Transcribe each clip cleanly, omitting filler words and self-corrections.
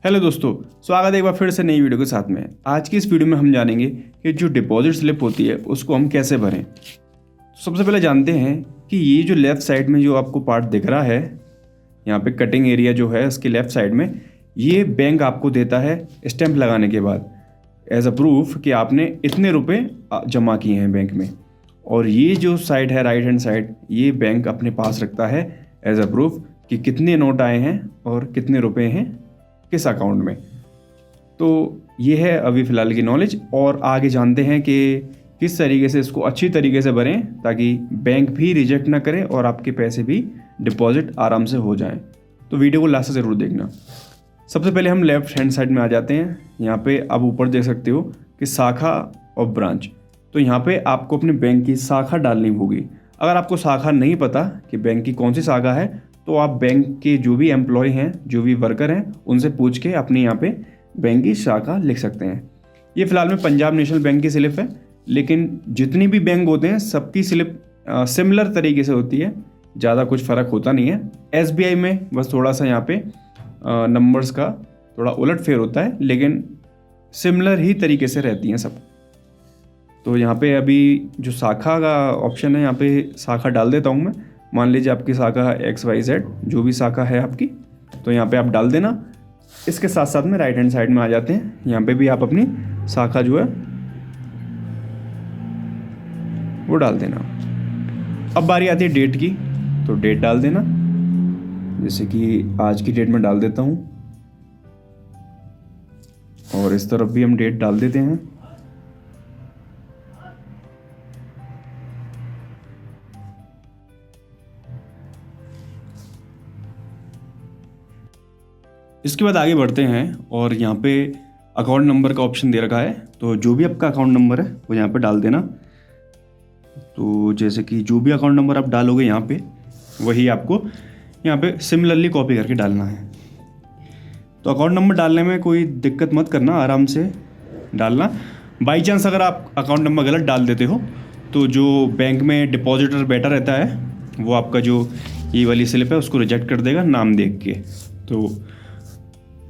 Hello दोस्तों, स्वागत है एक बार फिर से नई वीडियो के साथ में। आज की इस वीडियो में हम जानेंगे कि जो डिपॉजिट स्लिप होती है उसको हम कैसे भरें। सबसे पहले जानते हैं कि ये जो लेफ़्ट साइड में जो आपको पार्ट दिख रहा है, यहाँ पे कटिंग एरिया जो है उसके लेफ़्ट साइड में, ये बैंक आपको देता है स्टैंप लगाने के बाद एज अ प्रूफ कि आपने इतने रुपये जमा किए हैं बैंक में। और ये जो साइड है राइट हैंड साइड, ये बैंक अपने पास रखता है एज अ प्रूफ कि कितने नोट आए हैं और कितने रुपए हैं किस अकाउंट में। तो ये है अभी फ़िलहाल की नॉलेज। और आगे जानते हैं कि किस तरीके से इसको अच्छी तरीके से भरें ताकि बैंक भी रिजेक्ट ना करे और आपके पैसे भी डिपॉजिट आराम से हो जाएं। तो वीडियो को लास्ट से ज़रूर देखना। सबसे पहले हम लेफ़्ट हैंड साइड में आ जाते हैं। यहाँ पे आप ऊपर देख सकते हो कि शाखा और ब्रांच। तो यहाँ पे आपको अपने बैंक की शाखा डालनी होगी। अगर आपको शाखा नहीं पता कि बैंक की कौन सी शाखा है, तो आप बैंक के जो भी एम्प्लॉय हैं, जो भी वर्कर हैं, उनसे पूछ के अपने यहाँ पे बैंक की शाखा लिख सकते हैं। ये फ़िलहाल में पंजाब नेशनल बैंक की स्लिप है, लेकिन जितनी भी बैंक होते हैं सबकी स्लिप सिमिलर तरीके से होती है, ज़्यादा कुछ फ़र्क होता नहीं है। SBI में बस थोड़ा सा यहाँ पे नंबर्स का थोड़ा उलट फेर होता है, लेकिन सिमिलर ही तरीके से रहती हैं सब। तो यहाँ पे अभी जो शाखा का ऑप्शन है, यहाँ पे शाखा डाल देता हूँ मैं। मान लीजिए आपकी शाखा है XYZ, जो भी शाखा है आपकी, तो यहाँ पे आप डाल देना। इसके साथ साथ में राइट हैंड साइड में आ जाते हैं, यहाँ पे भी आप अपनी शाखा जो है वो डाल देना। अब बारी आती है डेट की, तो डेट डाल देना। जैसे कि आज की डेट में डाल देता हूँ, और इस तरफ भी हम डेट डाल देते हैं। इसके बाद आगे बढ़ते हैं और यहाँ पे अकाउंट नंबर का ऑप्शन दे रखा है, तो जो भी आपका अकाउंट नंबर है वो यहाँ पे डाल देना। तो जैसे कि जो भी अकाउंट नंबर आप डालोगे यहाँ पे, वही आपको यहाँ पे सिमिलरली कॉपी करके डालना है। तो अकाउंट नंबर डालने में कोई दिक्कत मत करना, आराम से डालना। बाई चांस अगर आप अकाउंट नंबर गलत डाल देते हो, तो जो बैंक में डिपॉजिटर बैठा रहता है वो आपका जो ये वाली स्लिप है उसको रिजेक्ट कर देगा नाम देख के। तो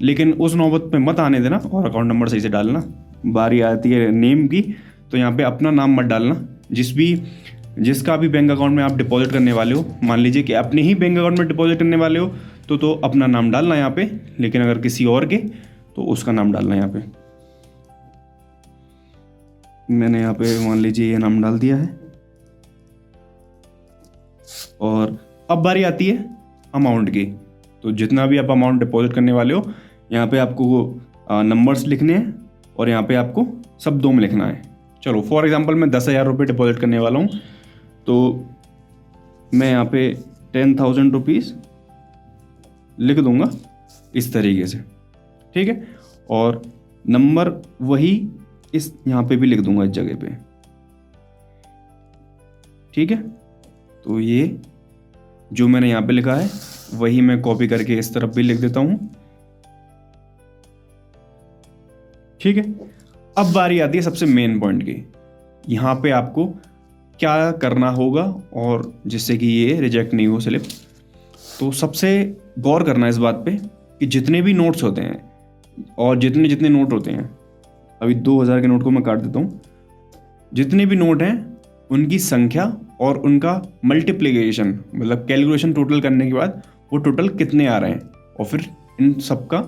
लेकिन उस नौबत पे मत आने देना और अकाउंट नंबर सही से डालना। बारी आती है नेम की, तो यहाँ पे अपना नाम मत डालना। जिसका भी बैंक अकाउंट में आप डिपॉजिट करने वाले हो, मान लीजिए कि अपने ही बैंक अकाउंट में डिपॉजिट करने वाले हो, तो अपना नाम डालना यहाँ पे। लेकिन अगर किसी और के, तो उसका नाम डालना यहाँ पे। मैंने यहाँ पे मान लीजिए ये नाम डाल दिया है। और अब बारी आती है अमाउंट की। तो जितना भी आप अमाउंट डिपॉजिट करने वाले हो, यहाँ पे आपको नंबर्स लिखने हैं और यहाँ पे आपको शब्दों में लिखना है। चलो फॉर एग्जांपल मैं 10,000 रुपये डिपॉजिट करने वाला हूँ, तो मैं यहाँ पे 10,000 रुपीज़ लिख दूँगा इस तरीके से, ठीक है। और नंबर वही इस यहाँ पे भी लिख दूँगा इस जगह पे, ठीक है। तो ये जो मैंने यहाँ पे लिखा है वही मैं कॉपी करके इस तरफ भी लिख देता हूँ, ठीक है। अब बारी आती है सबसे मेन पॉइंट की। यहाँ पे आपको क्या करना होगा और जिससे कि ये रिजेक्ट नहीं हो स्लिप। तो सबसे गौर करना इस बात पे कि जितने भी नोट्स होते हैं और जितने जितने नोट होते हैं, अभी 2,000 के नोट को मैं काट देता हूँ, जितने भी नोट हैं उनकी संख्या और उनका मल्टीप्लिकेशन, मतलब कैलकुलेशन टोटल करने के बाद वो टोटल कितने आ रहे हैं, और फिर इन सबका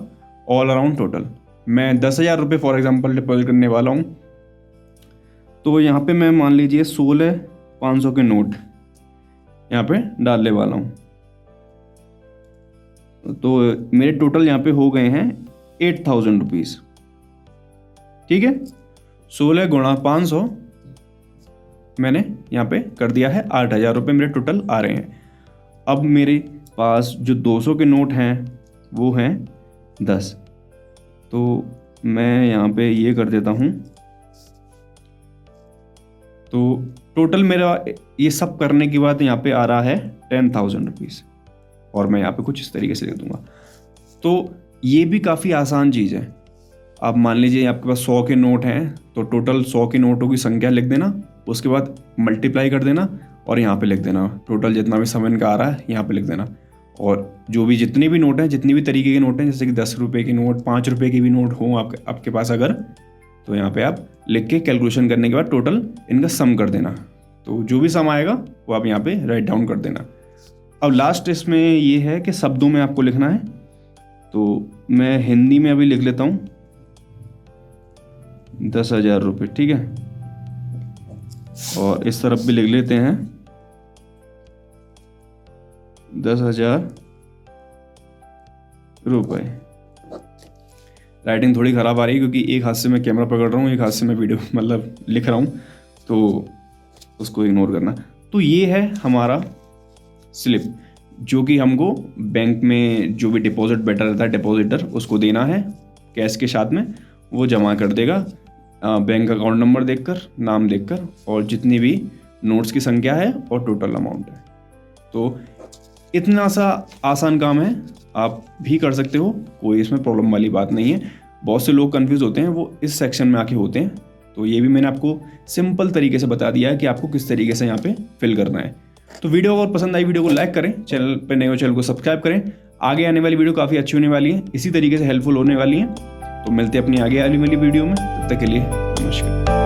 ऑल अराउंड टोटल। मैं 10,000 रुपये फॉर एग्जांपल डिपॉजिट करने वाला हूँ, तो यहाँ पे मैं मान लीजिए 16,500 के नोट यहाँ पे डालने वाला हूँ। तो मेरे टोटल यहाँ पे हो गए हैं 8,000 रुपीज़, ठीक है। 16 गुणा 500 मैंने यहाँ पे कर दिया है, 8,000 रुपये मेरे टोटल आ रहे हैं। अब मेरे पास जो 200 के नोट हैं वो हैं 10, तो मैं यहाँ पे ये कर देता हूँ। तो टोटल मेरा ये सब करने के बाद यहाँ पे आ रहा है 10,000 रुपीज़, और मैं यहाँ पे कुछ इस तरीके से लिख दूँगा। तो ये भी काफ़ी आसान चीज़ है। आप मान लीजिए आपके पास 100 के नोट हैं, तो टोटल 100 के नोटों की संख्या लिख देना, उसके बाद मल्टीप्लाई कर देना और यहाँ पे लिख देना टोटल जितना भी सम इनका आ रहा है यहाँ पे लिख देना। और जो भी जितने भी नोट हैं, जितनी भी तरीके के नोट हैं, जैसे कि 10 रुपये के नोट, 5 रुपये के भी नोट हों आपके पास अगर, तो यहाँ पे आप लिख के कैलकुलेशन करने के बाद टोटल इनका सम कर देना। तो जो भी सम आएगा वो आप यहाँ पे राइट डाउन कर देना। अब लास्ट इसमें ये है कि शब्दों में आपको लिखना है, तो मैं हिंदी में अभी लिख लेता हूँ 10,000 रुपये, ठीक है। और इस तरफ भी लिख लेते हैं 10,000 रुपये। राइटिंग थोड़ी ख़राब आ रही है क्योंकि एक हाथ से मैं कैमरा पकड़ रहा हूँ, एक हाथ से मैं वीडियो मतलब लिख रहा हूँ, तो उसको इग्नोर करना। तो ये है हमारा स्लिप, जो कि हमको बैंक में जो भी डिपॉजिट बैठा रहता है डिपॉजिटर, उसको देना है कैश के साथ में। वो जमा कर देगा बैंक अकाउंट नंबर देखकर, नाम देखकर, और जितनी भी नोट्स की संख्या है और टोटल अमाउंट है। तो इतना सा आसान काम है, आप भी कर सकते हो, कोई इसमें प्रॉब्लम वाली बात नहीं है। बहुत से लोग कंफ्यूज होते हैं, वो इस सेक्शन में आके होते हैं। तो ये भी मैंने आपको सिंपल तरीके से बता दिया है कि आपको किस तरीके से यहाँ पे फिल करना है। तो वीडियो अगर पसंद आई, वीडियो को लाइक करें, चैनल पर नए हो चैनल को सब्सक्राइब करें। आगे आने वाली वीडियो काफ़ी अच्छी होने वाली है, इसी तरीके से हेल्पफुल होने वाली है। तो मिलते हैं अपनी आगे आने वाली वीडियो में, तब तक के लिए नमस्कार।